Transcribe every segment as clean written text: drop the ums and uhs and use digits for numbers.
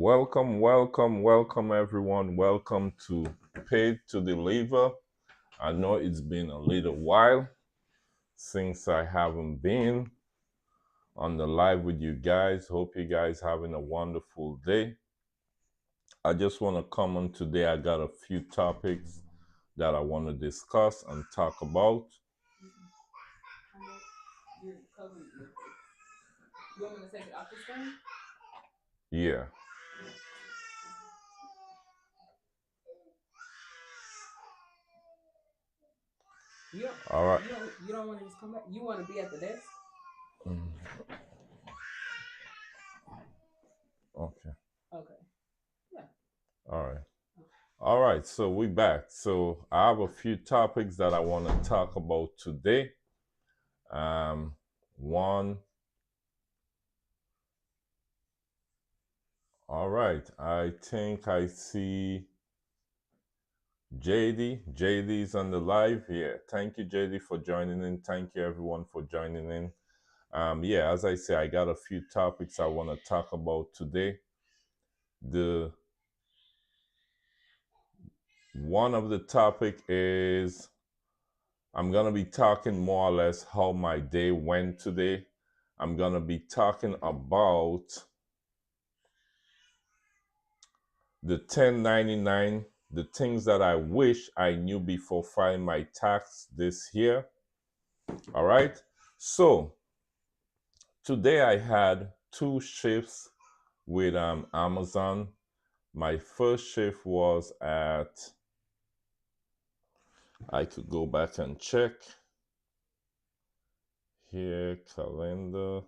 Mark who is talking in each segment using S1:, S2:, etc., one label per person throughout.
S1: Welcome everyone. Welcome to Paid to Deliver. I know it's been a little while since I haven't been on the live with you guys. Hope you guys having a wonderful day. I just want to come on today. I got a few topics that I want to discuss and talk about.
S2: You want me to take it off the screen?
S1: Yeah. All right.
S2: You don't want to just come back? You want to be at the desk?
S1: Mm, okay.
S2: Okay. Yeah.
S1: All right. All right. So we back. So I have a few topics that I want to talk about today. One. All right. I think I see JD. JD's on the live. Yeah. Thank you, JD, for joining in. Thank you, everyone, for joining in. Yeah, as I say, I got a few topics I want to talk about today. The one of the topic is I'm gonna be talking more or less how my day went today. I'm gonna be talking about the 1099, the things that I wish I knew before filing my tax this year. All right. So today I had two shifts with Amazon. My first shift was at, I could go back and check here, calendar.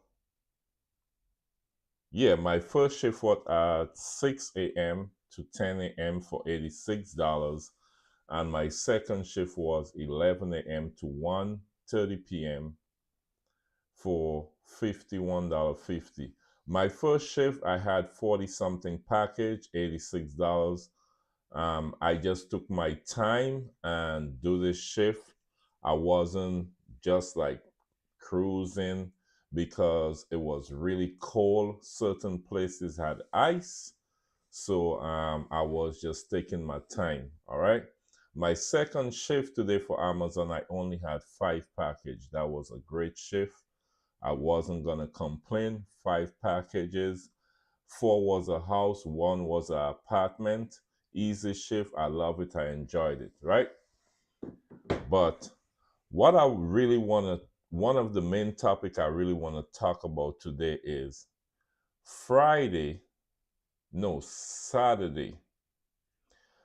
S1: Yeah, my first shift was at 6 a.m. to 10 a.m. for $86. And my second shift was 11 a.m. to 1:30 p.m. for $51.50. My first shift, I had 40 something package, $86. I just took my time and do this shift. I wasn't just like cruising because it was really cold. Certain places had ice. So I was just taking my time. All right. My second shift today for Amazon, I only had 5 packages. That was a great shift. I wasn't going to complain. 5 packages. 4 was a house, 1 was an apartment. Easy shift. I love it. I enjoyed it. Right. But what I really want to, one of the main topic I really want to talk about today is Friday, no, Saturday.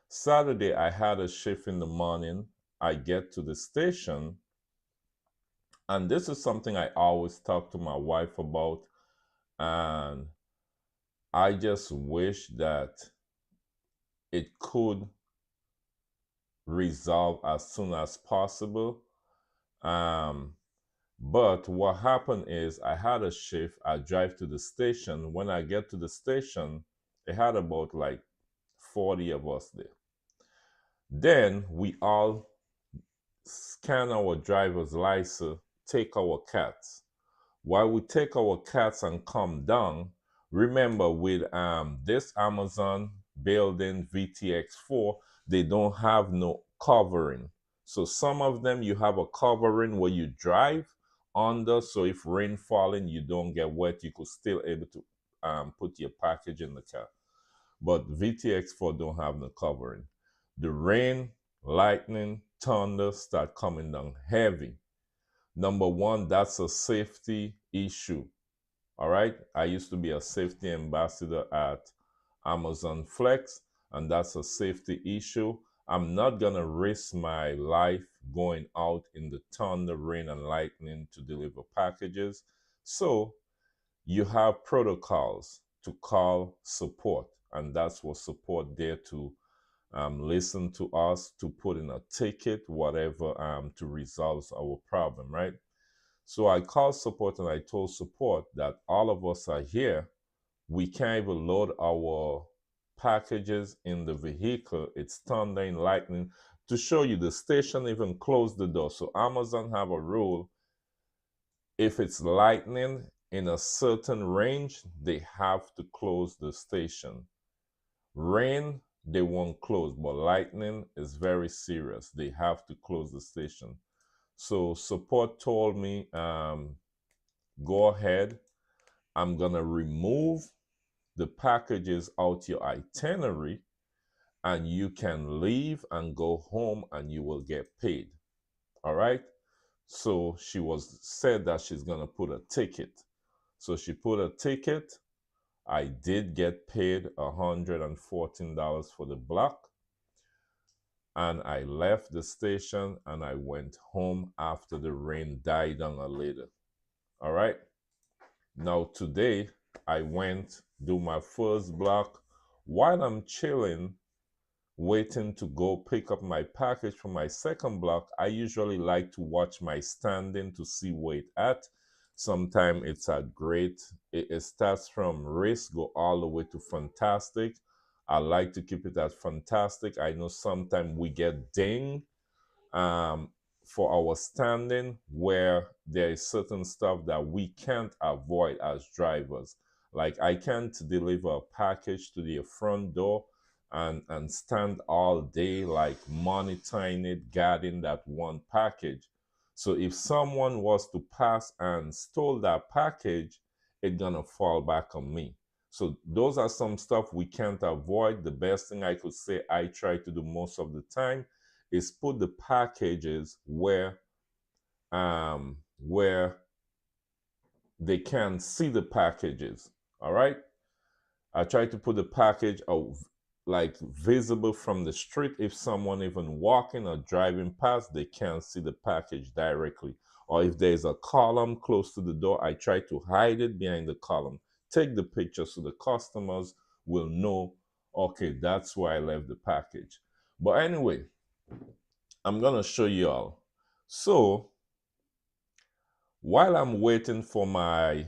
S1: Saturday, I had a shift in the morning. I get to the station, and this is something I always talk to my wife about, and I just wish that it could resolve as soon as possible. Um, but what happened is I had a shift. I drive to the station. When I get to the station, it had about like 40 of us there. Then we all scan our driver's license, take our cats. While we take our cats and come down, remember with this Amazon building VTX4, they don't have no covering. So some of them you have a covering where you drive under, so if rain falling, you don't get wet. You could still able to put your package in the car. But VTX4 don't have no covering. The rain, lightning, thunder start coming down heavy. Number one, that's a safety issue. All right. I used to be a safety ambassador at Amazon Flex, and that's a safety issue. I'm not going to risk my life going out in the thunder, rain, and lightning to deliver packages. So you have protocols to call support, and that's what support there to listen to us, to put in a ticket, whatever, to resolve our problem, right? So I called support and I told support that all of us are here. We can't even load our packages in the vehicle. It's thundering, lightning. To show you, the station even closed the door. So Amazon have a rule. If it's lightning in a certain range, they have to close the station. Rain, they won't close, but lightning is very serious. They have to close the station. So support told me, go ahead. I'm gonna remove the packages out your itinerary, and you can leave and go home, and you will get paid. All right. So she was said that she's gonna put a ticket. So she put a ticket. I did get paid $114 for the block, and I left the station and I went home after the rain died down a little. All right. Now today I went do my first block. While I'm chilling, waiting to go pick up my package for my second block, I usually like to watch my standing to see where it at. Sometimes it's at great. It starts from risk, go all the way to fantastic. I like to keep it at fantastic. I know sometimes we get ding, um, for our standing, where there is certain stuff that we can't avoid as drivers. Like I can't deliver a package to the front door and stand all day like monitoring it, guarding that one package. So if someone was to pass and stole that package, it's gonna fall back on me. So those are some stuff we can't avoid. The best thing I could say I try to do most of the time is put the packages where they can see the packages. All right. I try to put the package out like visible from the street. If someone even walking or driving past, they can't see the package directly. Or if there's a column close to the door, I try to hide it behind the column. Take the picture so the customers will know, okay, that's where I left the package. But anyway, I'm gonna show you all. So while I'm waiting for my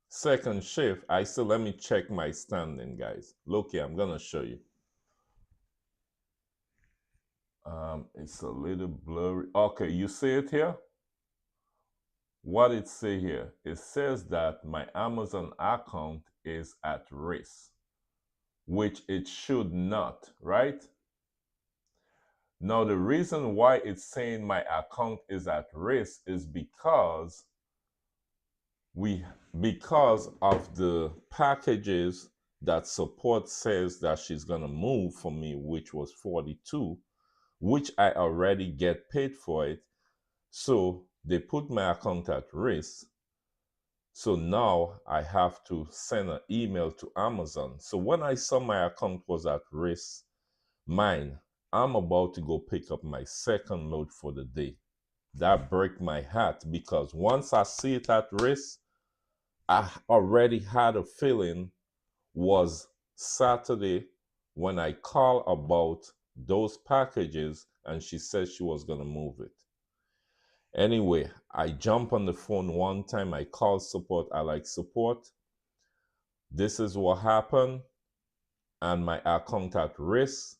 S1: second shift, I still let me check my standing, guys. Look here, I'm gonna show you. It's a little blurry. Okay, you see it here? What it say here? It says that my Amazon account is at risk, which it should not, right? Now the reason why it's saying my account is at risk is we because of the packages that support says that she's going to move for me, which was 42, which I already get paid for it. So they put my account at risk. So now I have to send an email to Amazon. So when I saw my account was at risk, mine, I'm about to go pick up my second load for the day. That break my heart because once I see it at risk, I already had a feeling was Saturday when I called about those packages and she said she was going to move it. Anyway, I jump on the phone one time. I called support. I like support. This is what happened and my account at risk.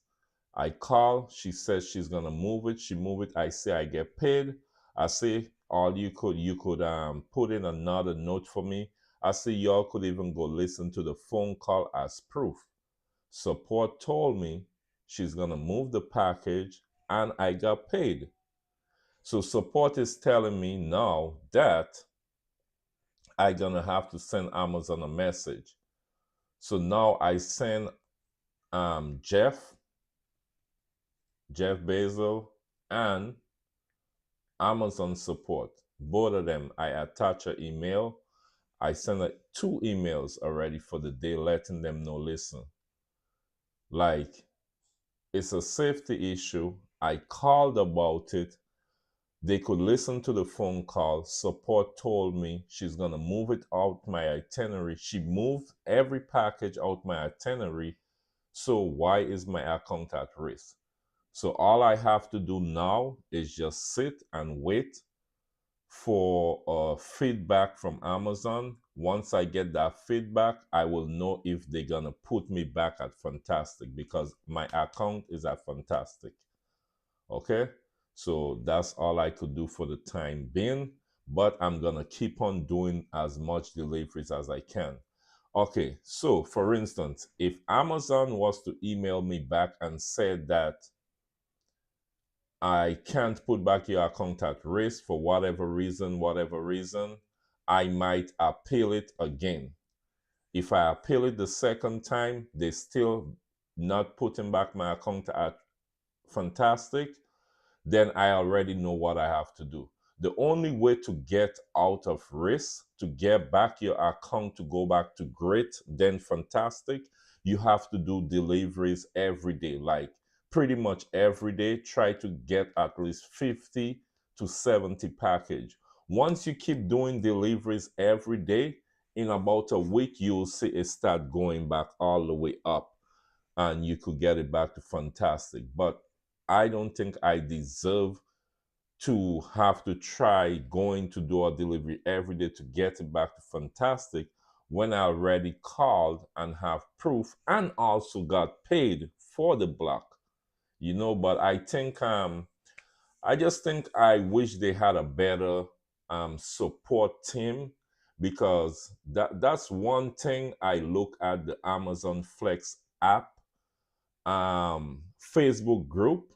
S1: I call. She says she's going to move it. She move it. I say I get paid. I say all you could put in another note for me. I say y'all could even go listen to the phone call as proof. Support told me she's gonna move the package and I got paid. So support is telling me now that I gonna have to send Amazon a message. So now I send Jeff Basil and Amazon support. Both of them I attach an email. I sent two emails already for the day letting them know, listen, like it's a safety issue. I called about it. They could listen to the phone call. Support told me she's going to move it out my itinerary. She moved every package out my itinerary. So why is my account at risk? So all I have to do now is just sit and wait for feedback from Amazon. Once I get that feedback, I will know if they're going to put me back at Fantastic because my account is at Fantastic. Okay, so that's all I could do for the time being, but I'm gonna keep on doing as much deliveries as I can. Okay, so for instance, if Amazon was to email me back and said that I can't put back your account at risk for whatever reason, I might appeal it again. If I appeal it the second time, they still not putting back my account at fantastic, then I already know what I have to do. The only way to get out of risk, to get back your account to go back to great, then fantastic, you have to do deliveries every day. Like pretty much every day, try to get at least 50 to 70 package. Once you keep doing deliveries every day, in about a week, you'll see it start going back all the way up and you could get it back to fantastic. But I don't think I deserve to have to try going to do a delivery every day to get it back to fantastic when I already called and have proof and also got paid for the block. But I just think I wish they had a better support team, because that's one thing I look at the Amazon Flex app Facebook group.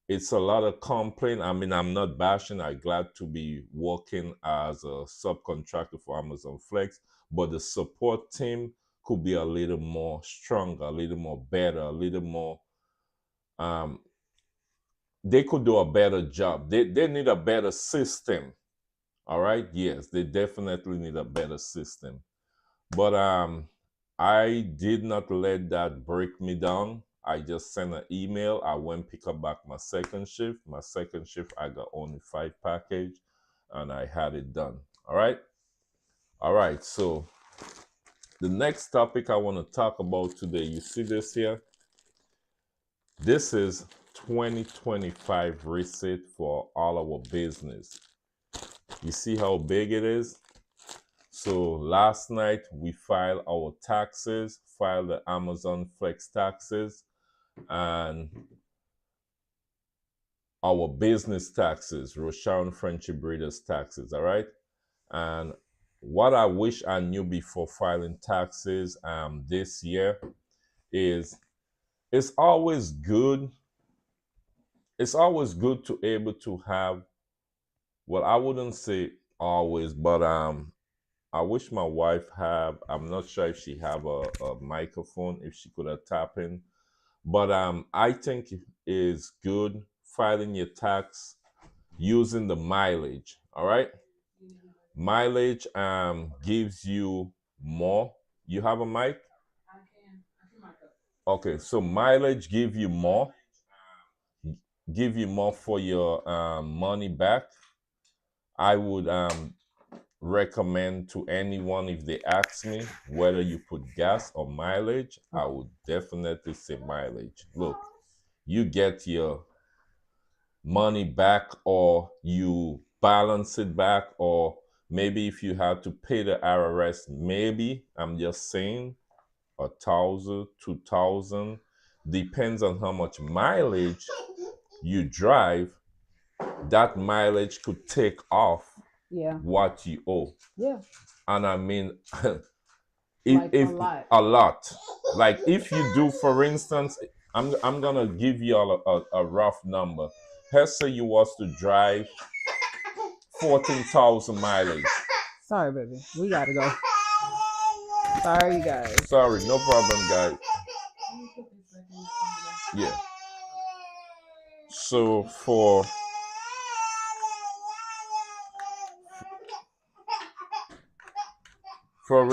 S1: It's a lot of complaint. I mean, I'm not bashing. I'm glad to be working as a subcontractor for Amazon Flex, but the support team could be a little more stronger, a little more better, a little more. Um, they could do a better job. They need a better system. All right. Yes, they definitely need a better system. But I did not let that break me down. I just sent an email. I went pick up back my second shift. My second shift, I got only 5 package, and I had it done. All right. All right. So the next topic I want to talk about today, you see this here? This is 2025 receipt for all our business. You see how big it is? So last night we filed our taxes, filed the Amazon Flex taxes and our business taxes, Rosharon Friendship Breeders taxes, all right? And what I wish I knew before filing taxes this year is it's always good. It's always good to able to have, well, I wouldn't say always, but I wish my wife have. I'm not sure if she have a microphone, if she could have tap in. But I think it is good filing your tax using the mileage. All right, mileage gives you more. You have a mic?
S2: I can. I can mic up.
S1: Okay, so mileage give you more for your money back. I would recommend to anyone, if they ask me whether you put gas or mileage, I would definitely say mileage. Look, you get your money back, or you balance it back, or maybe if you had to pay the IRS, maybe, I'm just saying, 1,000, 2,000, depends on how much mileage you drive. That mileage could take off
S2: Yeah.
S1: what you owe.
S2: Yeah.
S1: And I mean,
S2: Like
S1: if
S2: a lot.
S1: a lot, like if you do, for instance, I'm gonna give you a rough number. Let's say you was to drive 14,000 mileage.
S2: Sorry, baby. We gotta go. Sorry, you guys.
S1: Sorry, no problem, guys. Yeah. So for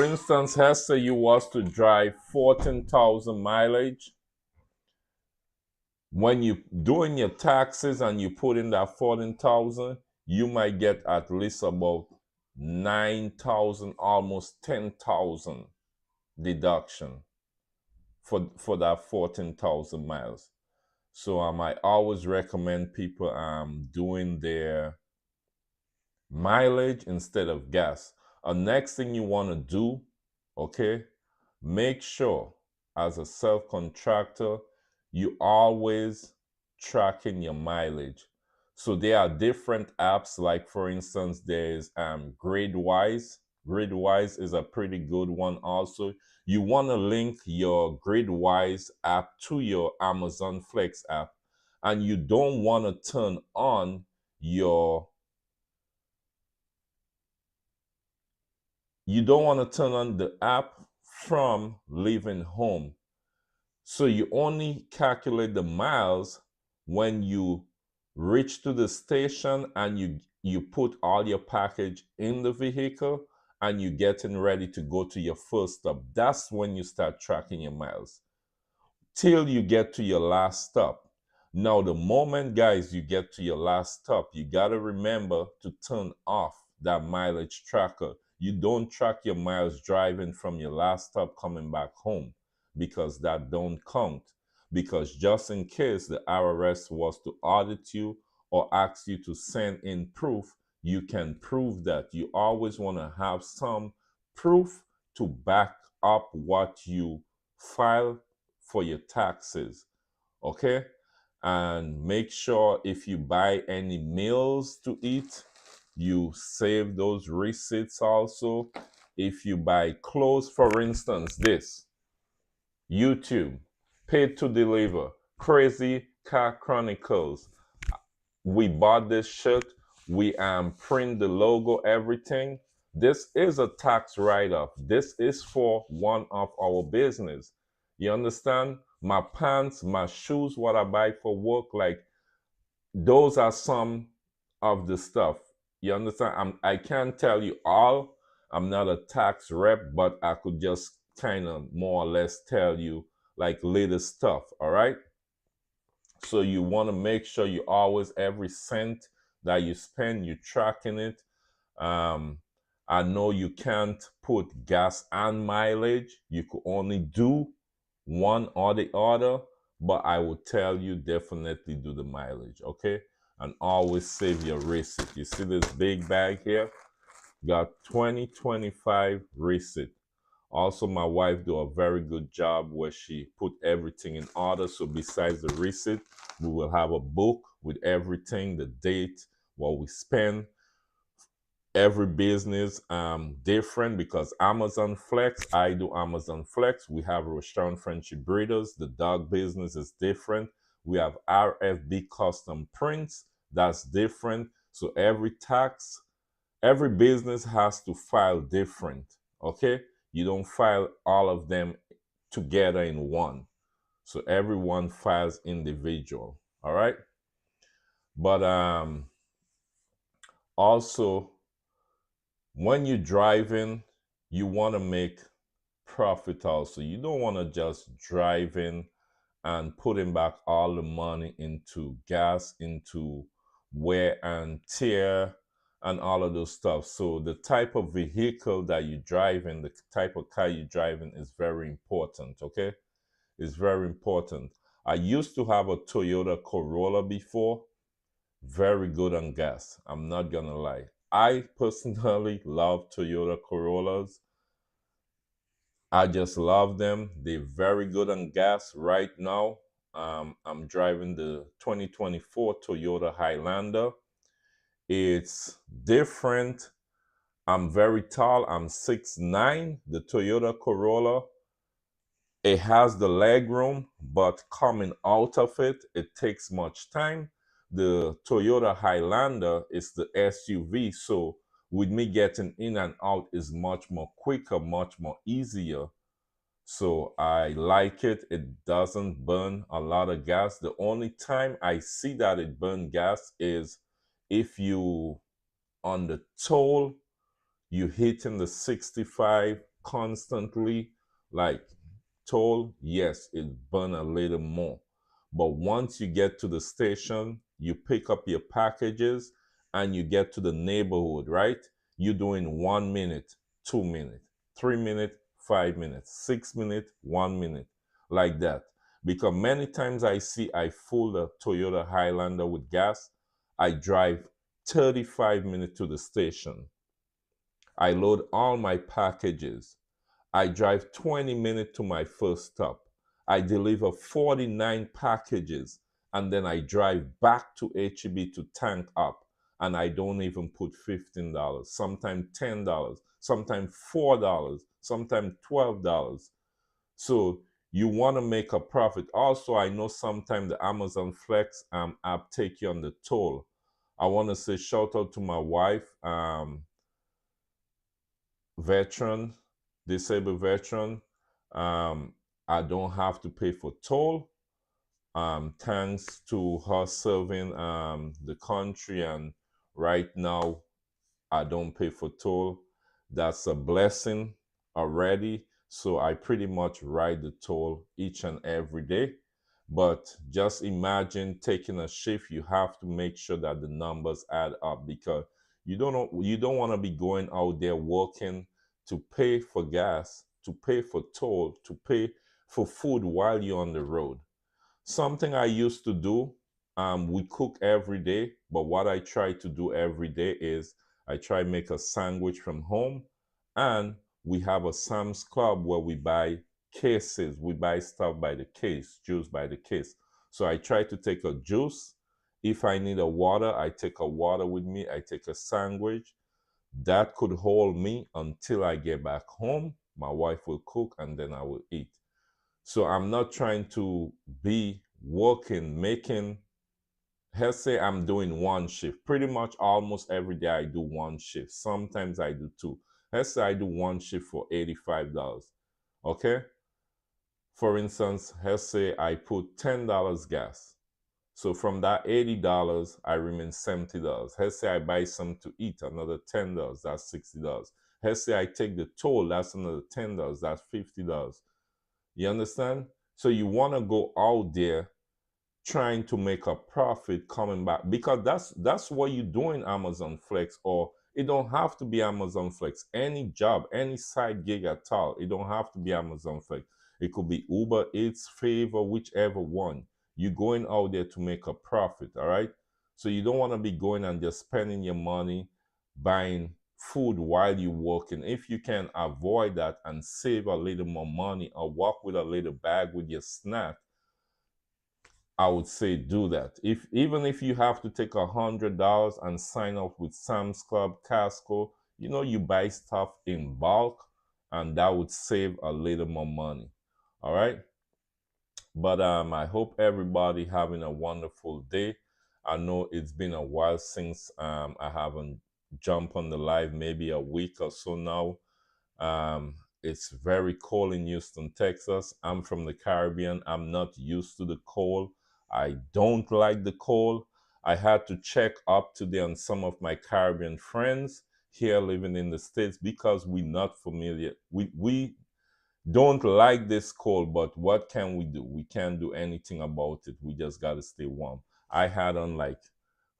S1: instance, let's say you was to drive 14,000 mileage. When you doing your taxes and you put in that 14,000, you might get at least about 9,000, almost 10,000 deduction for that 14,000 miles. So I might always recommend people doing their mileage instead of gas. Next thing you want to do, okay, make sure as a self-contractor, you always tracking your mileage. So there are different apps, like for instance, there's GradeWise. Gridwise is a pretty good one also. You want to link your Gridwise app to your Amazon Flex app, and you don't want to turn on your you don't want to turn on the app from leaving home. So you only calculate the miles when you reach to the station and you put all your package in the vehicle and you getting ready to go to your first stop. That's when you start tracking your miles till you get to your last stop. Now, the moment, guys, you get to your last stop, you got to remember to turn off that mileage tracker. You don't track your miles driving from your last stop coming back home because that don't count. Because just in case the IRS was to audit you or ask you to send in proof, you can prove that. You always want to have some proof to back up what you file for your taxes, okay? And make sure if you buy any meals to eat, you save those receipts also. If you buy clothes, for instance, this YouTube, paid to deliver, Crazy Car Chronicles. We bought this shirt, we print the logo, everything. This is a tax write-off. This is for one of our business. You understand? My pants, my shoes, what I buy for work, like those are some of the stuff. You understand? I can't tell you all. I'm not a tax rep, but I could just kind of more or less tell you like little stuff. All right. So you want to make sure you always every cent that you spend, you tracking it. Um, I know you can't put gas and mileage. You could only do one or the other, but I would tell you definitely do the mileage, okay? And always save your receipt. You see this big bag here? Got 2025 receipt. Also, my wife do a very good job where she put everything in order. So besides the receipt, we will have a book with everything, the date, what we spend. Every business different because Amazon Flex, I do Amazon Flex. We have Restaurant Friendship Breeders. The dog business is different. We have RFB Custom Prints. That's different. So every business has to file different, okay? You don't file all of them together in one. So everyone files individual, all right? But also when you're driving, you want to make profit also. You don't want to just drive in and putting back all the money into gas, into wear and tear, and all of those stuff. So the type of vehicle that you drive in, the type of car you drive in is very important, okay? It's very important. I used to have a Toyota Corolla before, very good on gas. I'm not gonna lie. I personally love Toyota Corollas. I just love them. They're very good on gas right now. I'm driving the 2024 Toyota Highlander. It's different. I'm very tall. I'm 6'9". The Toyota Corolla, it has the leg room, but coming out of it, it takes much time. The Toyota Highlander is the SUV, so with me getting in and out is much more quicker, much more easier. So I like it. It doesn't burn a lot of gas. The only time I see that it burn gas is if you on the toll, you hitting the 65 constantly, like toll, yes, it burn a little more. But once you get to the station, you pick up your packages and you get to the neighborhood, right? You're doing 1 minute, 2 minutes, 3 minutes, 5 minutes, 6 minutes, 1 minute, like that. Because many times I full the Toyota Highlander with gas, I drive 35 minutes to the station. I load all my packages. I drive 20 minutes to my first stop. I deliver 49 packages and then I drive back to HEB to tank up. and I don't even put $15, sometimes $10, sometimes $4, sometimes $12. So you want to make a profit. Also, I know sometimes the Amazon Flex app take you on the toll. I want to say shout out to my wife, veteran, disabled veteran. Um, I don't have to pay for toll. Thanks to her serving the country, and right now I don't pay for toll. That's a blessing already. So I pretty much ride the toll each and every day. But just imagine taking a shift, you have to make sure that the numbers add up, because you don't want to be going out there working to pay for gas, to pay for toll, to pay for food while you're on the road. Something I used to do, we cook every day, but what I try to do every day is I try make a sandwich from home, and we have a Sam's Club where we buy cases. We buy stuff by the case, juice by the case. So I try to take a juice. If I need a water, I take a water with me. I take a sandwich. That could hold me until I get back home. My wife will cook and then I will eat. So I'm not trying to be working, making, let's say I'm doing one shift. Pretty much almost every day I do one shift. Sometimes I do two. Let's say I do one shift for $85. Okay? For instance, let's say I put $10 gas. So from that $80, I remain $70. Let's say I buy some to eat, another $10, that's $60. Let's say I take the toll, that's another $10, that's $50. You understand? So you want to go out there trying to make a profit coming back, because that's what you do in Amazon Flex. Or it don't have to be Amazon Flex. Any job, any side gig at all, it don't have to be Amazon Flex. It could be Uber Eats, Favor, whichever one. You're going out there to make a profit, all right? So you don't want to be going and just spending your money buying food while you're working. If you can avoid that and save a little more money, or walk with a little bag with your snack, I would say do that. If even if you have to take $100 and sign up with Sam's Club, Casco, you buy stuff in bulk, and that would save a little more money. All right. But I hope everybody having a wonderful day. I know it's been a while since I haven't jumped on the live, maybe a week or so now. It's very cold in Houston, Texas. I'm from the Caribbean. I'm not used to the cold. I don't like the cold. I had to check up today on some of my Caribbean friends here living in the States, because we're not familiar. We don't like this cold, but what can we do? We can't do anything about it. We just got to stay warm. I had on like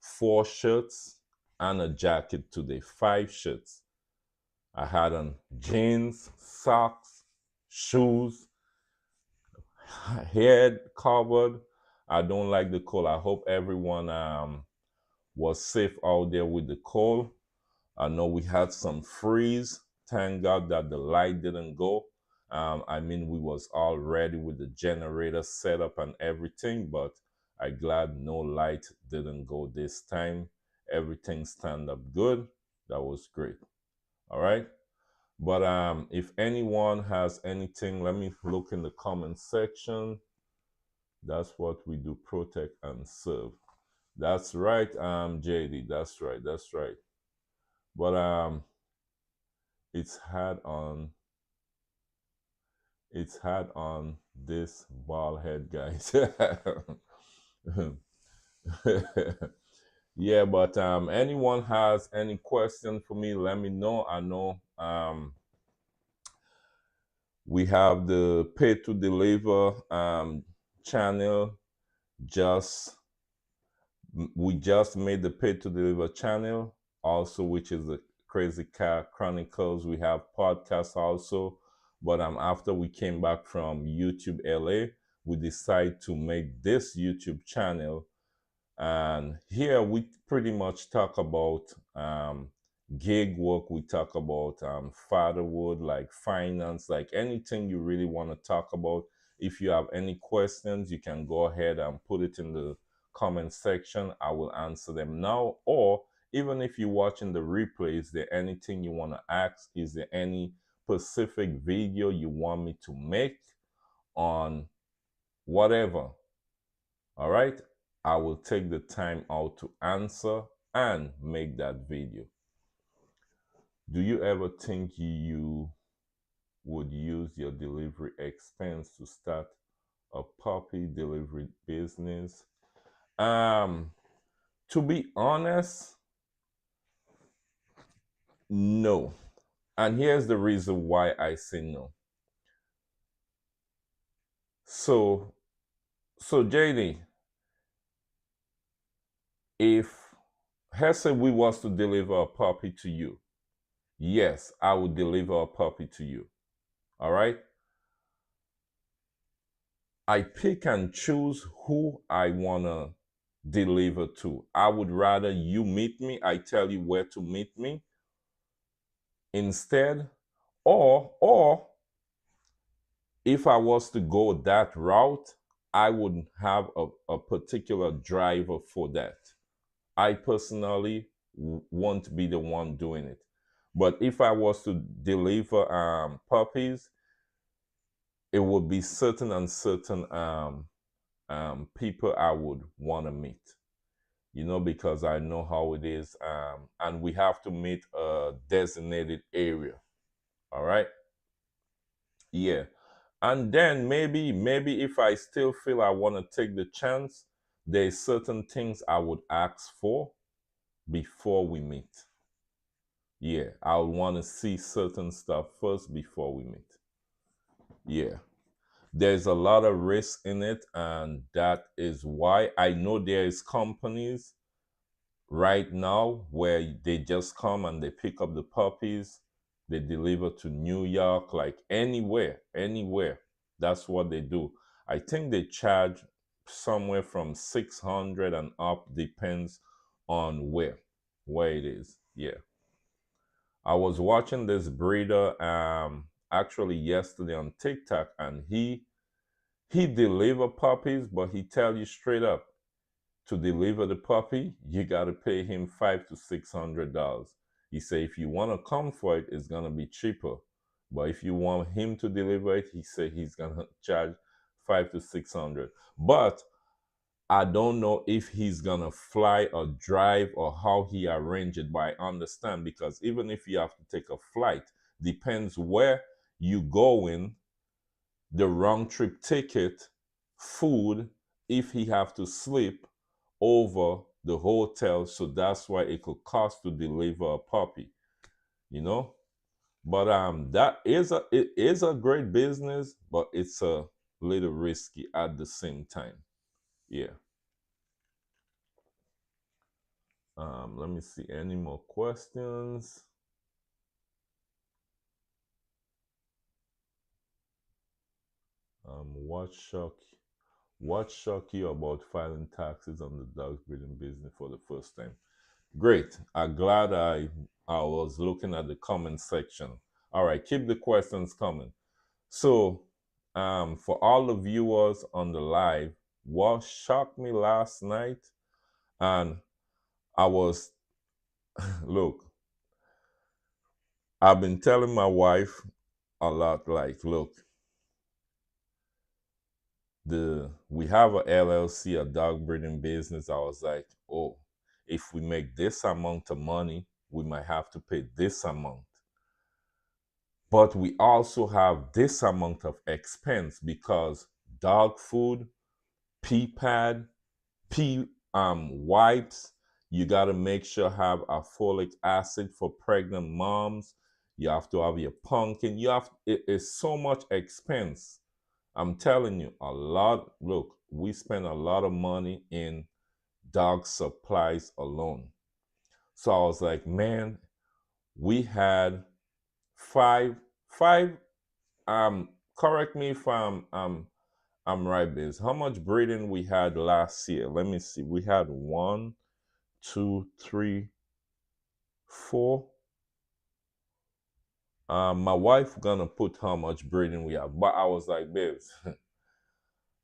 S1: 4 shirts and a jacket today, 5 shirts. I had on jeans, socks, shoes, head covered. I don't like the cold. I hope everyone was safe out there with the cold. I know we had some freeze. Thank God that the light didn't go. I mean, we was all ready with the generator set up and everything, but I glad no light didn't go this time. Everything stand up good. That was great. All right. But if anyone has anything, let me look in the comment section. That's what we do, protect and serve. That's right, JD. That's right. That's right. But it's hard on this bald head, guys. Yeah, but anyone has any question for me, let me know. I know we have the pay to deliver channel. Just we just made the pay to deliver channel also, which is the Crazy Cat Chronicles. We have podcasts also, but after we came back from YouTube LA, we decided to make this YouTube channel, and here we pretty much talk about gig work. We talk about fatherhood, like finance, like anything you really want to talk about. If you have any questions, you can go ahead and put it in the comment section. I will answer them now. Or Even if you're watching the replay, is there anything you want to ask? Is there any specific video you want me to make on whatever? All right, I will take the time out to answer and make that video. Do you ever think you would use your delivery expense to start a puppy delivery business? To be honest, no. And here's the reason why I say no. So, JD, if Hesse we was to deliver a puppy to you, yes, I would deliver a puppy to you. All right. I pick and choose who I wanna deliver to. I would rather you meet me. I tell you where to meet me instead, or if I was to go that route, I would have a particular driver for that. I personally won't be the one doing it. But if I was to deliver puppies, it would be certain and certain people I would want to meet. You know, because I know how it is, and we have to meet a designated area. All right. Yeah. And then maybe if I still feel I want to take the chance, there's certain things I would ask for before we meet. Yeah, I would want to see certain stuff first before we meet. Yeah. There's a lot of risk in it, and that is why I know there is companies right now where they just come and they pick up the puppies, they deliver to New York, like anywhere. That's what they do. I think they charge somewhere from 600 and up, depends on where it is. Yeah. I was watching this breeder actually yesterday on TikTok, and he deliver puppies, but he tell you straight up, to deliver the puppy, you gotta pay him $500 to $600. He say if you wanna come for it, it's gonna be cheaper. But if you want him to deliver it, he say he's gonna charge 500 to 600. But I don't know if he's gonna fly or drive or how he arrange it, but I understand, because even if you have to take a flight, depends where you going, the round trip ticket, food, if he have to sleep over the hotel, so that's why it could cost to deliver a puppy, you know. But it is a great business, but it's a little risky at the same time. Yeah. Let me see any more questions. Um, what shock what shocked you about filing taxes on the dog breeding business for the first time? Great. I'm glad I was looking at the comment section. All right, keep the questions coming. So, for all the viewers on the live, what shocked me last night, and I was, look, I've been telling my wife a lot, like, look, we have a LLC, a dog breeding business. I was like, oh, if we make this amount of money, we might have to pay this amount. But we also have this amount of expense because dog food, pee pad, pee wipes. You got to make sure have a folic acid for pregnant moms. You have to have your pumpkin. It is so much expense. I'm telling you, a lot. Look, we spend a lot of money in dog supplies alone. So I was like, man, we had five. Correct me if I'm right, Biz. How much breeding we had last year? Let me see. We had one, two, three, four. My wife gonna put how much breeding we have, but I was like, babes,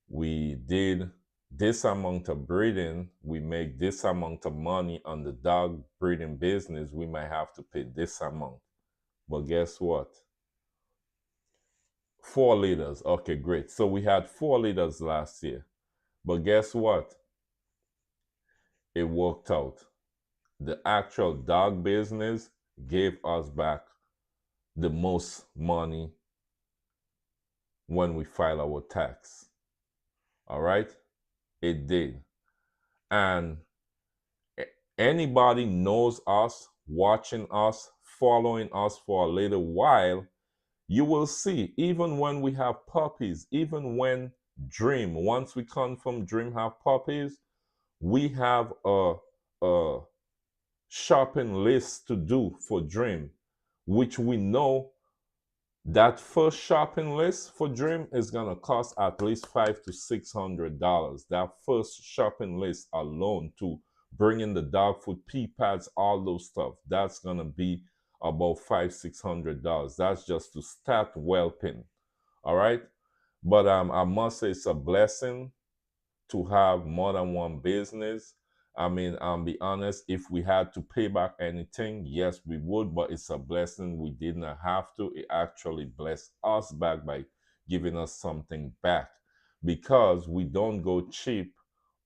S1: we did this amount of breeding, we make this amount of money on the dog breeding business, we might have to pay this amount. But guess what? 4 litters. Okay, great. So we had 4 litters last year. But guess what? It worked out. The actual dog business gave us back the most money when we file our tax. All right? It did. And anybody knows us, watching us, following us for a little while, you will see, even when we have puppies, even when once we confirm Dream have puppies, we have a shopping list to do for Dream, which we know that first shopping list for Dream is gonna cost at least $500 to $600. That first shopping list alone to bring in the dog food, pee pads, all those stuff, that's gonna be about $500 to $600. That's just to start whelping. All right. But I must say it's a blessing to have more than one business. I mean, be honest, if we had to pay back anything, yes, we would, but it's a blessing we did not have to. It actually blessed us back by giving us something back because we don't go cheap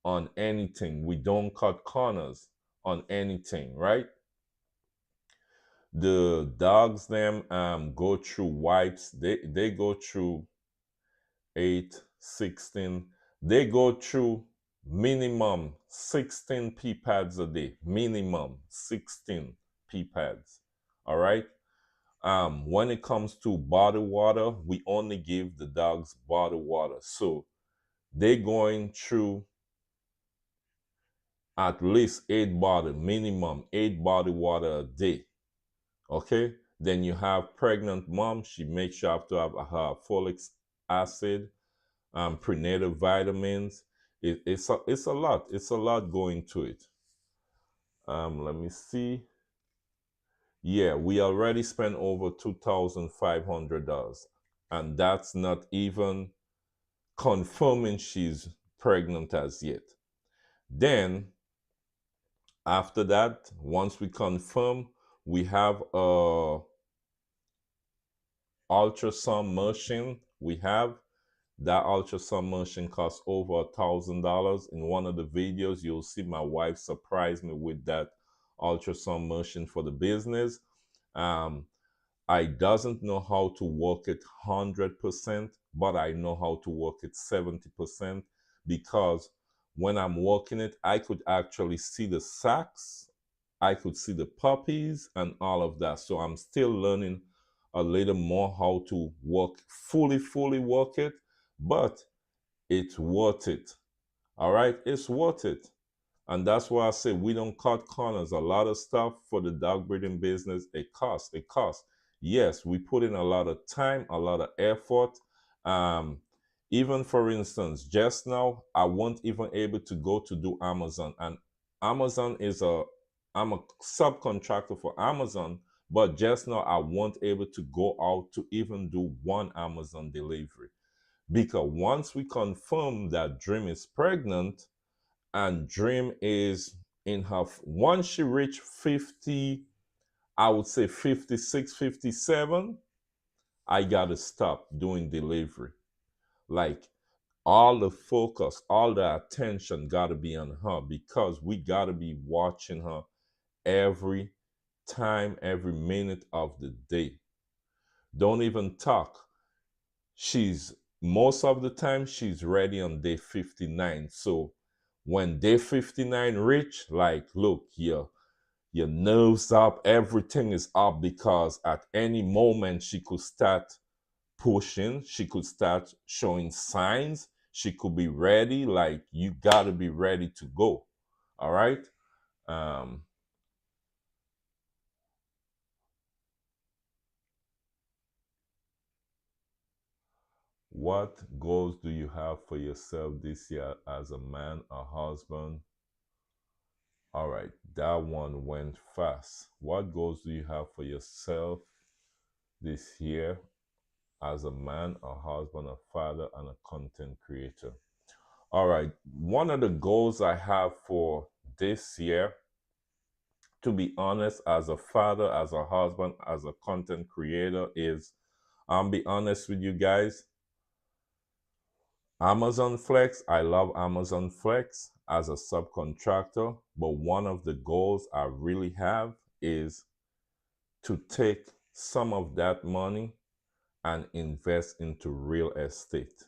S1: on anything. We don't cut corners on anything, right? The dogs them go through wipes. They go through 8, 16. They go through minimum 16 pee pads a day. Minimum 16 pee pads. All right. When it comes to bottled water, we only give the dogs bottled water. So they going through at least 8 bottle, minimum 8 bottled water a day. Okay. Then you have pregnant mom. She makes sure have to have her folic acid, prenatal vitamins. It's a lot. It's a lot going to it. Let me see. Yeah, we already spent over $2,500, and that's not even confirming she's pregnant as yet. Then after that, once we confirm, we have a ultrasound machine. We have that ultrasound machine costs over $1,000. In one of the videos, you'll see my wife surprised me with that ultrasound machine for the business. Um, I doesn't know how to work it 100%, but I know how to work it 70% because when I'm working it, I could actually see the sacks, I could see the puppies and all of that. So I'm still learning a little more how to work fully work it, but it's worth it. All right, it's worth it. And that's why I say we don't cut corners. A lot of stuff for the dog breeding business, it costs. It costs. Yes, we put in a lot of time, a lot of effort. Um, Even for instance, just now I wasn't even able to go to do Amazon, and Amazon is I'm a subcontractor for Amazon, but just now I wasn't able to go out to even do one Amazon delivery because once we confirm that Dream is pregnant and Dream is in her, once she reached 50, I would say 56, 57, I gotta stop doing delivery. Like all the focus, all the attention gotta be on her because we gotta be watching her every time, every minute of the day. Don't even talk. She's most of the time she's ready on day 59. So when day 59 reach, like look, your nerves up, everything is up because at any moment she could start pushing, she could start showing signs, she could be ready. Like you gotta be ready to go. All right. Um, what goals do you have for yourself this year as a man, a husband? All right, that one went fast. What goals do you have for yourself this year as a man, a husband, a father, and a content creator? All right. One of the goals I have for this year, to be honest, as a father, as a husband, as a content creator, is I'll be honest with you guys. Amazon Flex, I love Amazon Flex as a subcontractor, but one of the goals I really have is to take some of that money and invest into real estate.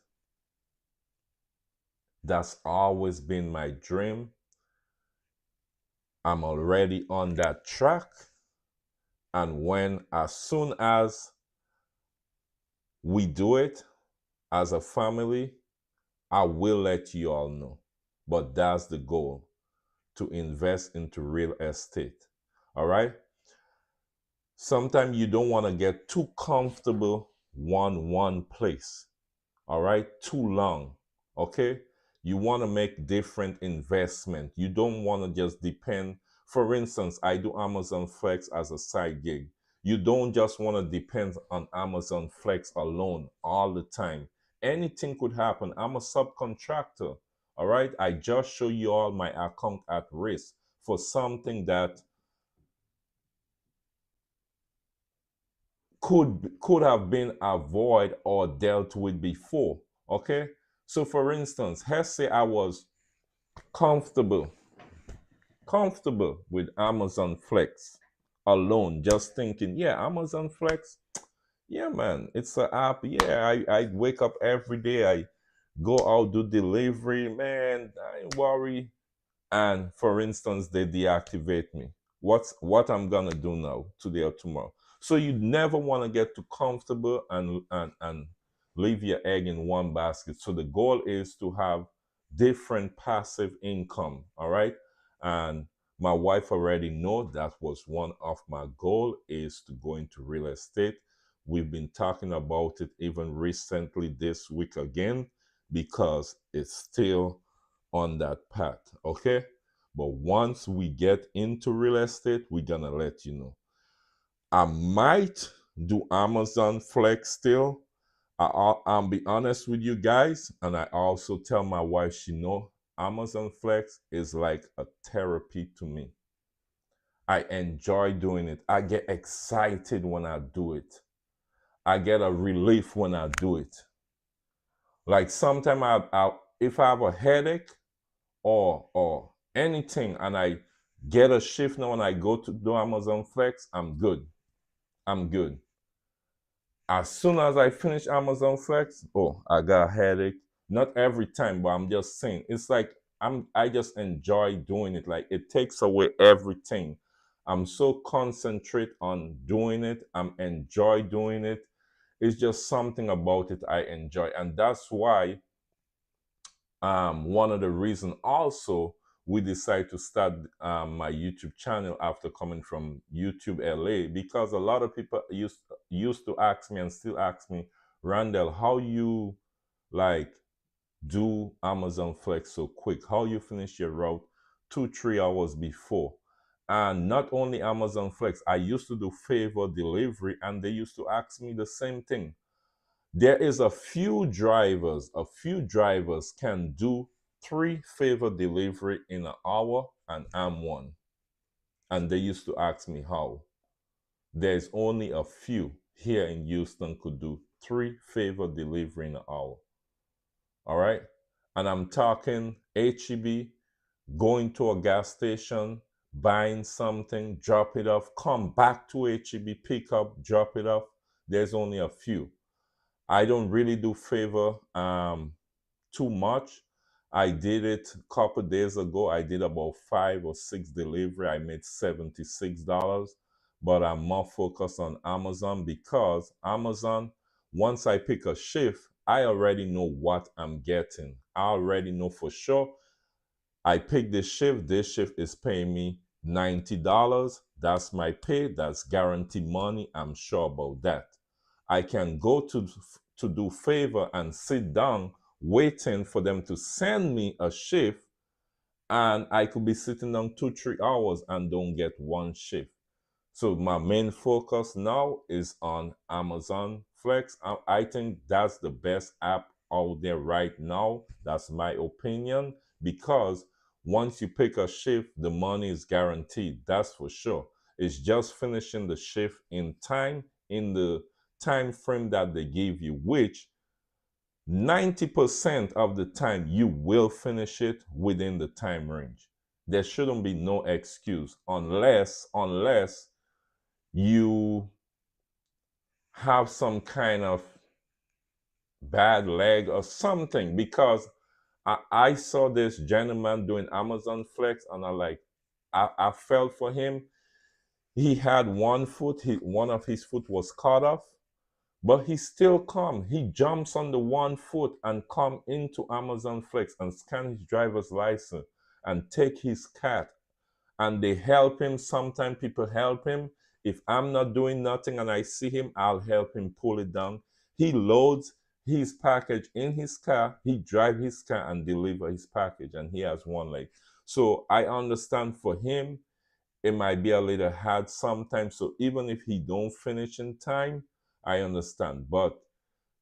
S1: That's always been my dream. I'm already on that track. And as soon as we do it as a family, I will let you all know. But that's the goal, to invest into real estate. All right? Sometimes you don't want to get too comfortable one place. All right, too long. Okay, you want to make different investment. You don't want to just depend. For instance, I do Amazon Flex as a side gig. You don't just want to depend on Amazon Flex alone all the time. Anything could happen. I'm a subcontractor. All right, I just show you all my account at risk for something that could have been avoided or dealt with before. Okay, so for instance, let's say I was comfortable with Amazon Flex alone, just thinking, yeah, Amazon Flex, yeah, man, it's an app. Yeah, I wake up every day, I go out, do delivery, man, I ain't worry. And for instance, they deactivate me. What I'm gonna do now, today or tomorrow? So you never want to get too comfortable and leave your egg in one basket. So the goal is to have different passive income. All right. And my wife already know that was one of my goal, is to go into real estate. We've been talking about it even recently this week again, because it's still on that path. Okay. But once we get into real estate, we're gonna let you know. I might do Amazon Flex still. I'll be honest with you guys, and I also tell my wife, she know Amazon Flex is like a therapy to me. I enjoy doing it. I get excited when I do it. I get a relief when I do it. Like sometimes if I have a headache or anything, and I get a shift now and I go to do Amazon Flex, I'm good. I'm good. As soon as I finish Amazon Flex, oh, I got a headache. Not every time, but I'm just saying, it's like I just enjoy doing it. Like it takes away everything. I'm so concentrate on doing it. I'm enjoy doing it. It's just something about it I enjoy. And that's why one of the reasons also we decided to start my YouTube channel after coming from YouTube LA, because a lot of people used to ask me and still ask me, Randall, how you like do Amazon Flex so quick? How you finish your route 2-3 hours before? And not only Amazon Flex, I used to do favor delivery, and they used to ask me the same thing. There is a few drivers can do 3 favor delivery in an hour, and I'm one. And they used to ask me how. There's only a few here in Houston could do 3 favor delivery in an hour. All right. And I'm talking HEB, going to a gas station, buying something, drop it off, come back to HEB, pick up, drop it off. There's only a few. I don't really do favor too much. I did it a couple days ago. I did about 5 or 6 delivery. I made $76, but I'm more focused on Amazon, because Amazon, once I pick a shift, I already know what I'm getting. I already know for sure. I pick this shift. This shift is paying me $90. That's my pay. That's guaranteed money. I'm sure about that. I can go to do favor and sit down waiting for them to send me a shift, and I could be sitting down 2-3 hours and don't get one shift. So my main focus now is on Amazon Flex. I think that's the best app out there right now. That's my opinion. Because once you pick a shift, the money is guaranteed. That's for sure. It's just finishing the shift in time, in the time frame that they give you, which 90% of the time you will finish it within the time range. There shouldn't be no excuse unless you have some kind of bad leg or something. Because I saw this gentleman doing Amazon Flex, and I felt for him. He had one foot, one of his foot was cut off, but he still come. He jumps on the one foot and come into Amazon Flex and scan his driver's license and take his cat, and they help him. Sometimes people help him. If I'm not doing nothing and I see him, I'll help him pull it down. He loads his package in his car, he drive his car and deliver his package, and he has one leg. So I understand for him, it might be a little hard sometimes. So even if he don't finish in time, I understand. But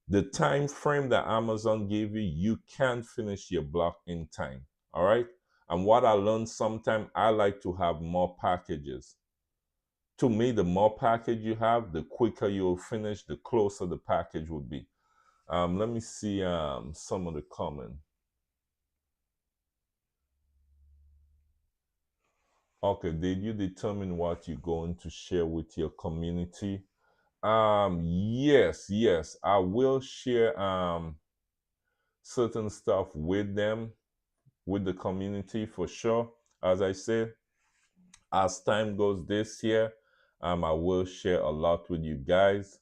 S1: the time frame that Amazon gave you, you can finish your block in time. All right. And what I learned, sometime I like to have more packages. To me, the more package you have, the quicker you'll finish, the closer the package would be. Let me see some of the comment. Okay, did you determine what you're going to share with your community? Yes, I will share certain stuff with them, with the community for sure. As I said, as time goes this year, I will share a lot with you guys.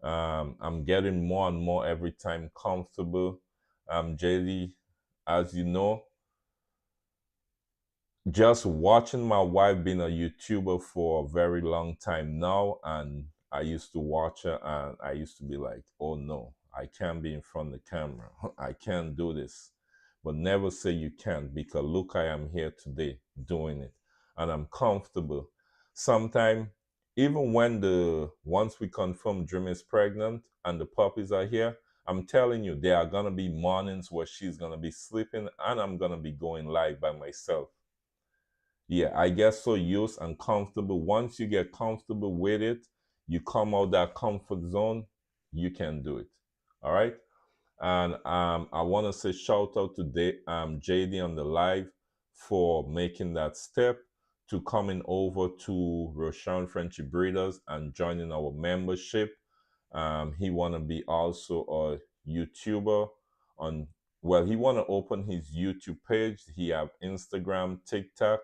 S1: I'm getting more and more every time comfortable. JD, as you know, just watching my wife being a YouTuber for a very long time now, and I used to watch her and I used to be like, oh no, I can't be in front of the camera. I can't do this. But never say you can't, because look, I am here today doing it and I'm comfortable. Sometimes, even when once we confirm Dream is pregnant and the puppies are here, I'm telling you, there are gonna be mornings where she's gonna be sleeping and I'm gonna be going live by myself. Yeah, I get so used and comfortable. Once you get comfortable with it, you come out that comfort zone, you can do it. All right. And I want to say shout out to JD on the live for making that step to coming over to Roshan Friendship Breeders and joining our membership. He want to be also a YouTuber on, well, he want to open his YouTube page. He have Instagram, TikTok.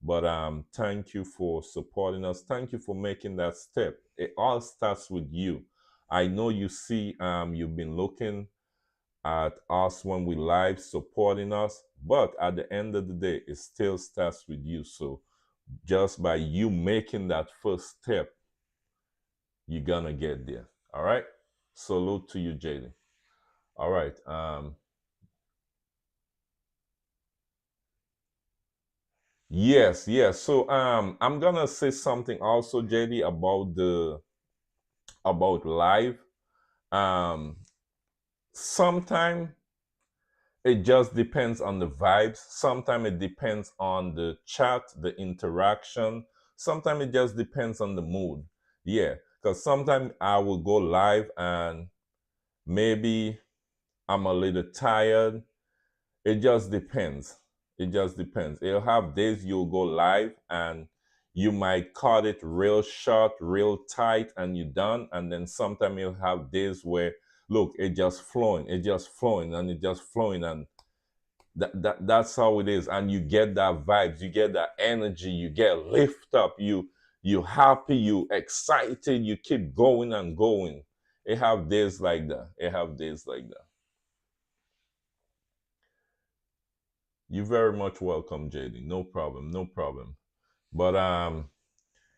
S1: But thank you for supporting us. Thank you for making that step. It all starts with you. I know you see, you've been looking at us when we live, supporting us, but at the end of the day, it still starts with you. So just by you making that first step, you're gonna get there. All right. Salute to you, Jaden. All right. Yes. So I'm gonna say something also, JD, about the about live. Um, Sometime it just depends on the vibes. Sometimes it depends on the chat, the interaction. Sometimes it just depends on the mood. Yeah, because sometimes I will go live and maybe I'm a little tired. It just depends. It just depends. It'll have days you'll go live and you might cut it real short, real tight, and you're done. And then sometimes you'll have days where, look, it just flowing, and it just flowing, and that's how it is. And you get that vibes, you get that energy, you get lift up, you happy, you excited, you keep going and going. It have days like that. It have days like that. You're very much welcome, JD. No problem, no problem. But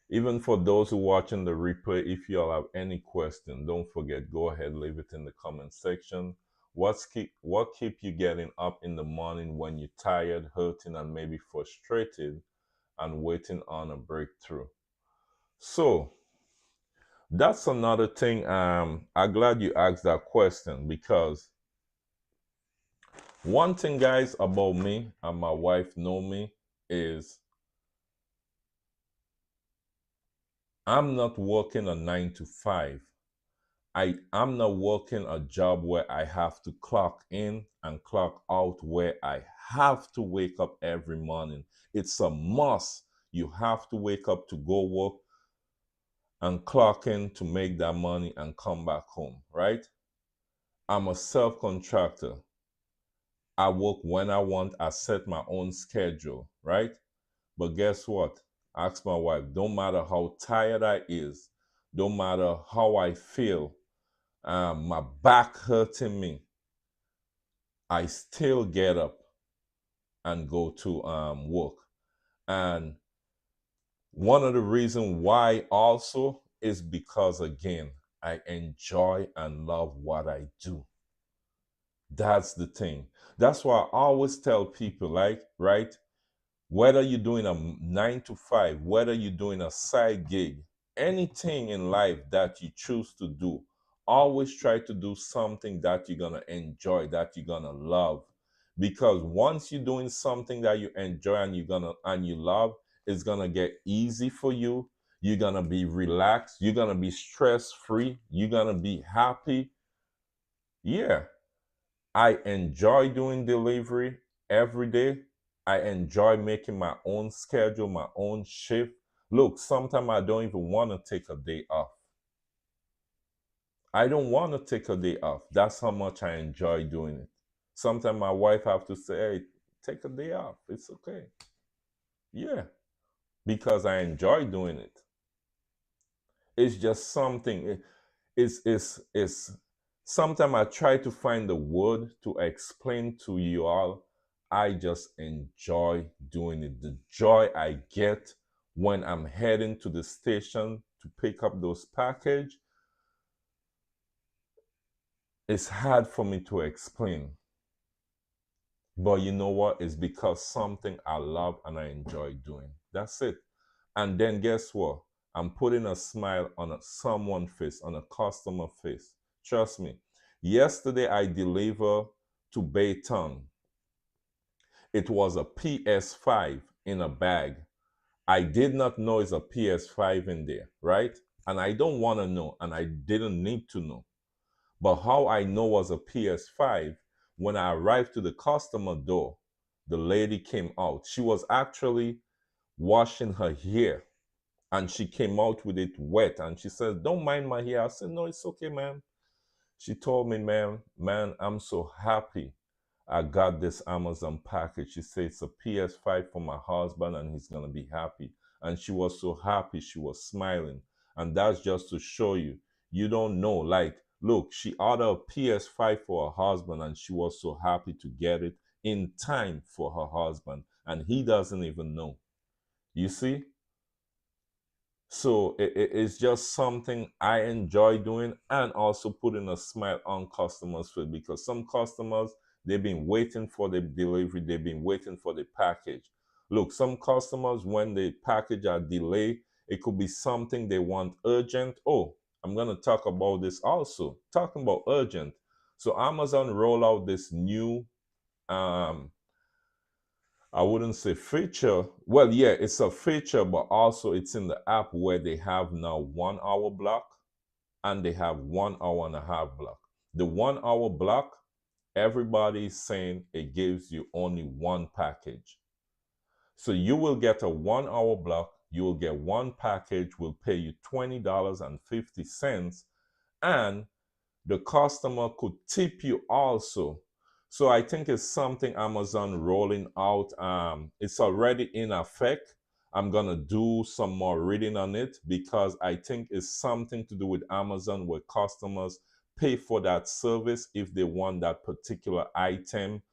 S1: even for those who watching the replay, if y'all have any question, don't forget, go ahead, leave it in the comment section. What keep you getting up in the morning when you're tired, hurting, and maybe frustrated and waiting on a breakthrough? So that's another thing. I'm glad you asked that question, because One thing, guys, about me and my wife know me is I'm not working a 9 to 5. I'm not working a job where I have to clock in and clock out, where I have to wake up every morning. It's a must. You have to wake up to go work and clock in to make that money and come back home, right? I'm a self contractor. I work when I want, I set my own schedule, right? But guess what? Ask my wife, don't matter how tired I is, don't matter how I feel, my back hurting me, I still get up and go to work. And one of the reasons why also is because, again, I enjoy and love what I do. That's the thing. That's why I always tell people, like, right? Whether you're doing a 9 to 5, whether you're doing a side gig, anything in life that you choose to do, always try to do something that you're going to enjoy, that you're going to love. Because once you're doing something that you enjoy and you love, it's going to get easy for you. You're going to be relaxed, you're going to be stress free, you're going to be happy. Yeah, I enjoy doing delivery every day. I enjoy making my own schedule, my own shift. Look, sometimes I don't even want to take a day off. I don't want to take a day off. That's how much I enjoy doing it. Sometimes my wife have to say, "Hey, take a day off. It's okay." Yeah, because I enjoy doing it. It's just something. It's sometimes I try to find the word to explain to you all. I just enjoy doing it. The joy I get when I'm heading to the station to pick up those package, it's hard for me to explain. But you know what? It's because something I love and I enjoy doing. That's it. And then guess what? I'm putting a smile on someone's face, on a customer face. Trust me. Yesterday I delivered to Baytown. It was a PS5 in a bag. I did not know it's a PS5 in there, right? And I don't want to know, and I didn't need to know. But how I know was a PS5, when I arrived to the customer door, the lady came out. She was actually washing her hair, and she came out with it wet, and she said, "Don't mind my hair." I said, "No, it's okay, ma'am." She told me, man, I'm so happy I got this Amazon package." She said it's a PS5 for my husband and he's gonna be happy. And she was so happy, she was smiling. And that's just to show you, you don't know. Like, look, she ordered a PS5 for her husband and she was so happy to get it in time for her husband. And he doesn't even know. You see? So it's just something I enjoy doing, and also putting a smile on customers' face, because some customers, they've been waiting for the delivery, they've been waiting for the package. Look, some customers, when the package are delayed, it could be something they want urgent. Oh, I'm gonna talk about this also. Talking about urgent. So Amazon roll out this new um I wouldn't say feature. Well, yeah, it's a feature, but also it's in the app where they have now 1 hour block and they have 1 hour and a half block. The 1 hour block, everybody's saying it gives you only one package. So you will get a 1 hour block, you will get one package, will pay you $20.50, and the customer could tip you also. So I think it's something Amazon rolling out. It's already in effect. I'm gonna do some more reading on it, because I think it's something to do with Amazon, where customers pay for that service if they want that particular item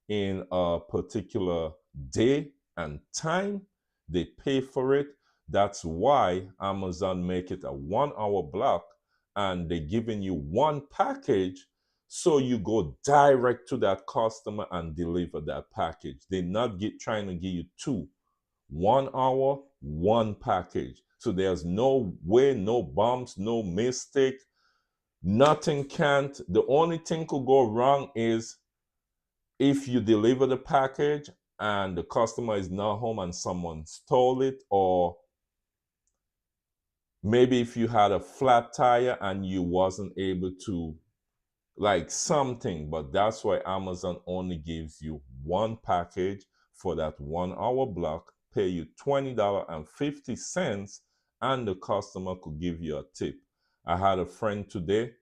S1: in a particular day and time. They pay for it. That's why Amazon make it a 1 hour block, and they're giving you one package, so you go direct to that customer and deliver that package. They're not trying to give you two. 1 hour, one package. So there's no way, no bumps, no mistake, nothing can't. The only thing could go wrong is if you deliver the package and the customer is not home and someone stole it, or maybe if you had a flat tire and you wasn't able to, like something. But that's why Amazon only gives you one package for that 1 hour block, pay you $20.50, and the customer could give you a tip. I had a friend today,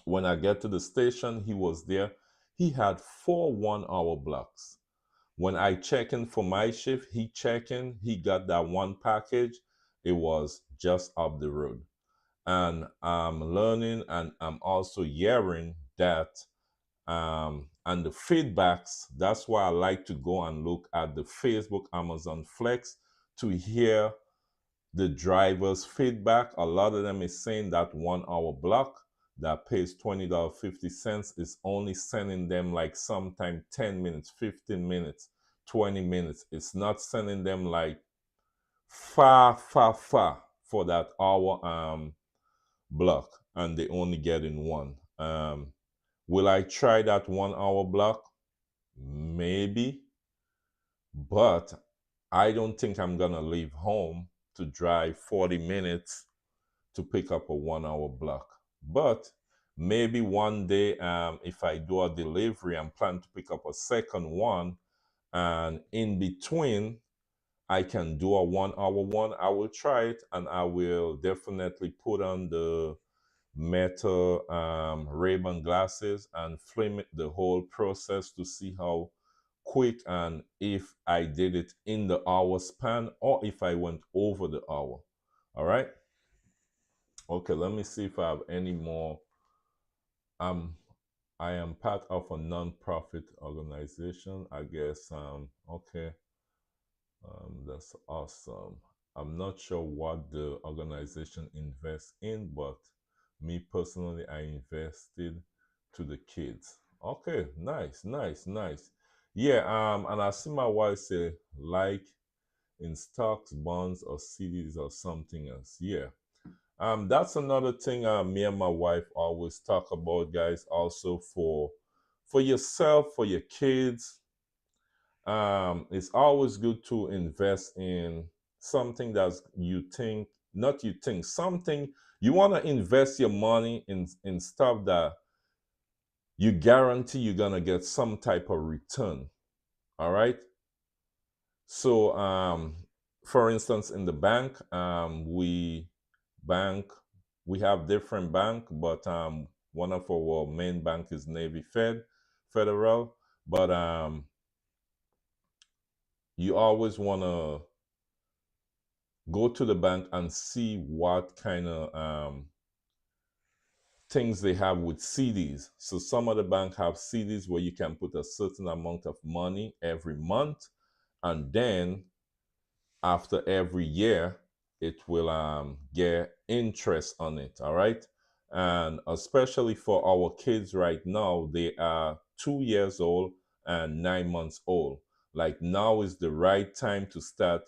S1: when I get to the station, he was there. He had 4 1 hour blocks. When I check in for my shift, he check in, he got that one package. It was just up the road. And I'm learning and I'm also hearing that and the feedbacks. That's why I like to go and look at the Facebook Amazon Flex to hear the driver's feedback. A lot of them is saying that 1 hour block that pays $20.50 is only sending them like sometime 10 minutes, 15 minutes, 20 minutes. It's not sending them like far, far, far for that hour block, and they only get in one. Will I try that 1 hour block? Maybe, but I don't think I'm gonna leave home to drive 40 minutes to pick up a 1 hour block. But maybe one day, if I do a delivery and plan to pick up a second one, and in between, I can do a 1 hour one. I will try it, and I will definitely put on the Meta Ray-Ban glasses and film it the whole process to see how quick and if I did it in the hour span or if I went over the hour. All right. Okay, let me see if I have any more. Um, I am part of a non-profit organization. I guess. Okay. That's awesome. I'm not sure what the organization invests in, but me personally, I invested to the kids. Okay, nice, nice, nice. Yeah, and I see my wife say like in stocks, bonds, or CDs or something else. Yeah. That's another thing me and my wife always talk about, guys. Also for yourself, for your kids, it's always good to invest in something that's you think, not you think, something you want to invest your money in stuff that you guarantee you're gonna get some type of return. All right. So, for instance, in the bank, bank we have different bank, but one of our main bank is Navy Federal. But you always want to go to the bank and see what kind of things they have with CDs. So some of the bank have CDs where you can put a certain amount of money every month, and then after every year, it will get interest on it. All right. And especially for our kids right now, they are 2 years old and 9 months old. Like now is the right time to start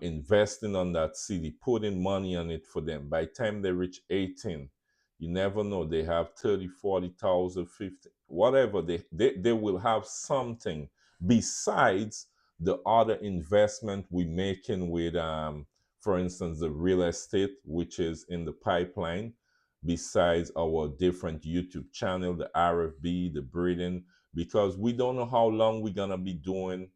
S1: investing on that CD, putting money on it for them. By the time they reach 18, you never know. They have 30, 40,000, 50, whatever. They will have something besides the other investment we making with, for instance, the real estate, which is in the pipeline, besides our different YouTube channel, the RFB, the breeding, because we don't know how long we're going to be doing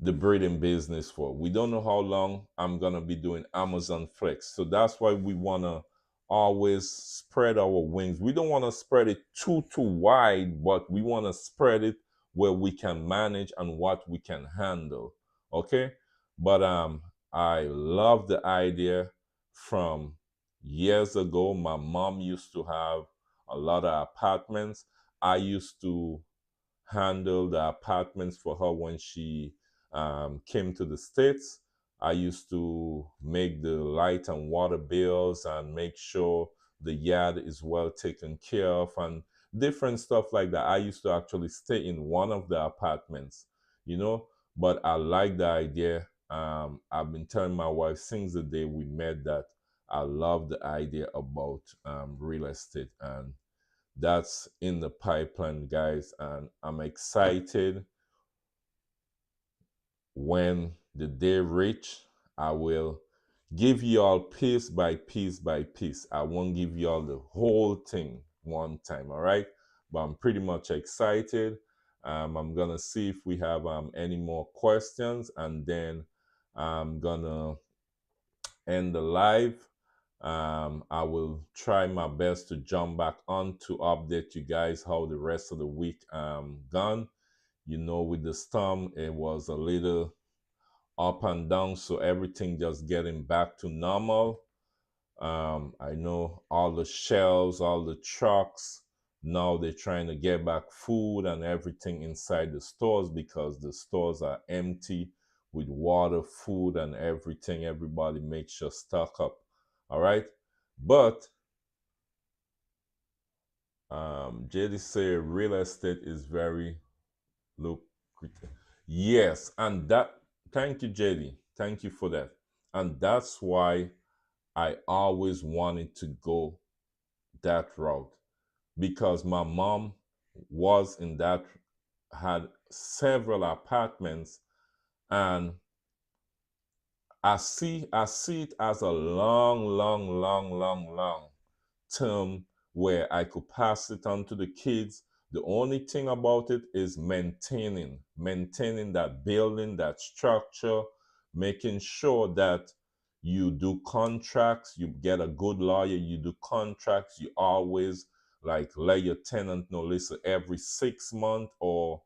S1: the breeding business for. We don't know how long I'm gonna be doing Amazon Flex. So that's why we wanna always spread our wings. We don't wanna spread it too wide, but we wanna spread it where we can manage and what we can handle. Okay? But I love the idea from years ago. My mom used to have a lot of apartments. I used to handle the apartments for her when she came to the States. I used to make the light and water bills and make sure the yard is well taken care of and different stuff like that. I used to actually stay in one of the apartments, you know, but I like the idea. I've been telling my wife since the day we met that I love the idea about real estate, and That's in the pipeline, guys, and I'm excited. When the day reach, I will give you all piece by piece by piece. I won't give you all the whole thing one time, all right? But I'm pretty much excited. I'm gonna see if we have any more questions, and then I'm gonna end the live. I will try my best to jump back on to update you guys how the rest of the week gone. You know, with the storm, it was a little up and down, so everything just getting back to normal. I know all the shelves, all the trucks, now they're trying to get back food and everything inside the stores because the stores are empty with water, food, and everything. Everybody makes sure stock up. All right. But JD say real estate is very lucrative. Yes, and that thank you, JD. Thank you for that. And that's why I always wanted to go that route because my mom was in that, had several apartments, and I see it as a long term where I could pass it on to the kids. The only thing about it is maintaining that building, that structure, making sure that you do contracts, you get a good lawyer, you do contracts, you always like let your tenant know, listen, every 6 months or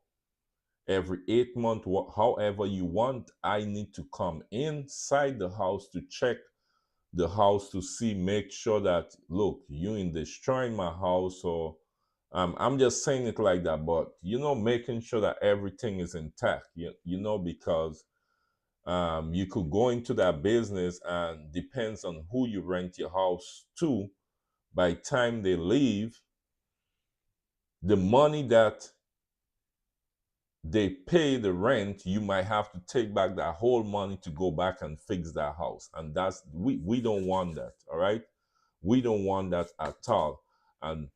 S1: every 8 months, however you want, I need to come inside the house to check the house to see, make sure that, look, you ain't destroying my house, or I'm just saying it like that, but making sure that everything is intact, because you could go into that business, and depends on who you rent your house to. By time they leave, the money that they pay the rent, you might have to take back that whole money to go back and fix that house, and that's we don't want that. All right, we don't want that at all. And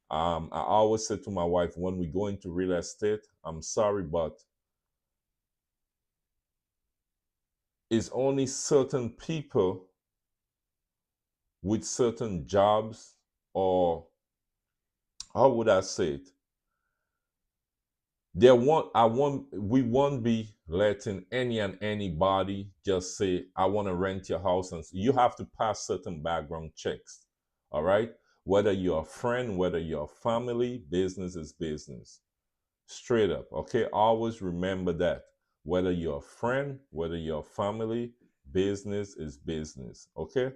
S1: I always say to my wife, when we go into real estate, I'm sorry, but it's only certain people with certain jobs, or how would I say it, we won't be letting any and anybody just say, I want to rent your house, and you have to pass certain background checks. All right, whether you're a friend, whether you're a family, business is business, straight up. Okay, always remember that. Whether you're a friend, whether you're a family, business is business. Okay.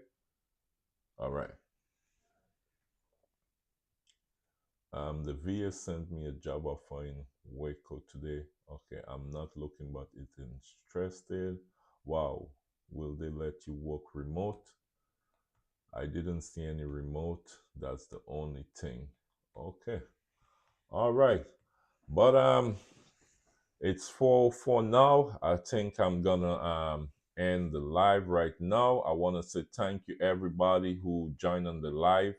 S1: All right. The VA sent me a job offer in Waco today. Okay, I'm not looking, but it's interested. Wow, will they let you work remote? I didn't see any remote. That's the only thing. Okay, all right. But it's 4 now. I think I'm gonna end the live right now. I want to say thank you everybody who joined on the live.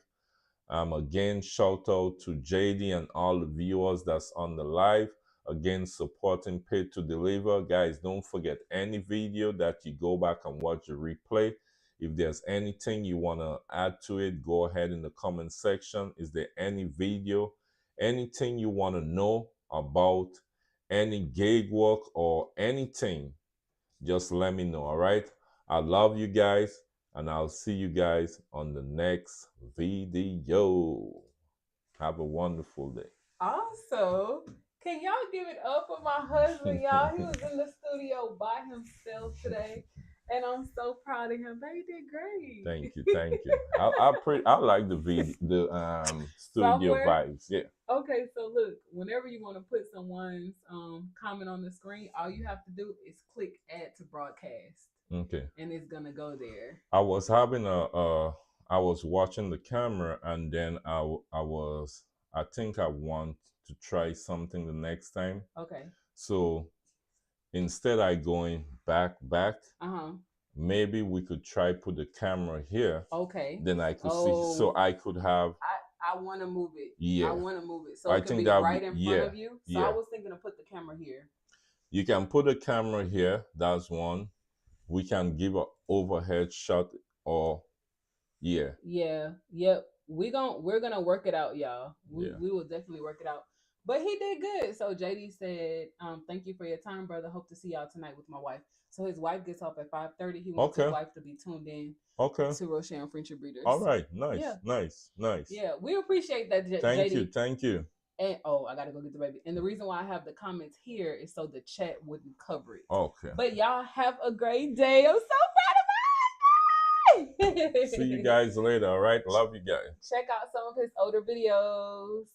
S1: Again, shout out to JD and all the viewers that's on the live. Again, supporting Paid to Deliver. Guys, don't forget, any video that you go back and watch the replay, if there's anything you want to add to it, go ahead in the comment section. Is there any video, anything you want to know about any gig work or anything? Just let me know, all right? I love you guys, and I'll see you guys on the next video. Have a wonderful day.
S2: Also, can y'all give it up for my husband, y'all? He was in the studio by himself today, and I'm so proud of him. They did great.
S1: Thank you, thank you. I like the studio
S2: Software.
S1: vibes. Yeah.
S2: Okay, so look, whenever you want to put someone's comment on the screen, all you have to do is click add to broadcast,
S1: Okay.
S2: and it's gonna go there.
S1: I was having I was watching the camera, and then I think I want to try something the next time.
S2: Okay.
S1: So instead I going back,
S2: Uh-huh.
S1: maybe we could try put the camera here.
S2: Okay.
S1: Then I could see, so I could have
S2: I want to move it. I
S1: Yeah.
S2: want to move it so
S1: I
S2: it can
S1: think
S2: be
S1: that
S2: right in front
S1: yeah,
S2: of you. So I
S1: yeah.
S2: was thinking to put the camera here.
S1: You can put a camera here. That's one. We can give a overhead shot or yeah,
S2: Yeah. Yep. We're gonna work it out, y'all.
S1: yeah.
S2: We will definitely work it out. But he did good. So JD said, thank you for your time, brother. Hope to see y'all tonight with my wife. So his wife gets off at 5:30. He wants his
S1: Okay.
S2: wife to be tuned in
S1: Okay.
S2: to Rochelle and Friendship
S1: All
S2: Breeders.
S1: right. Nice.
S2: Yeah.
S1: Nice. Nice.
S2: Yeah. We appreciate that,
S1: Thank you.
S2: JD.
S1: Thank you.
S2: And oh, I gotta go get the baby. And the reason why I have the comments here is so the chat wouldn't cover it.
S1: Okay.
S2: But y'all have a great day. I'm so proud of my
S1: See you guys later. All right. Love you guys.
S2: Check out some of his older videos.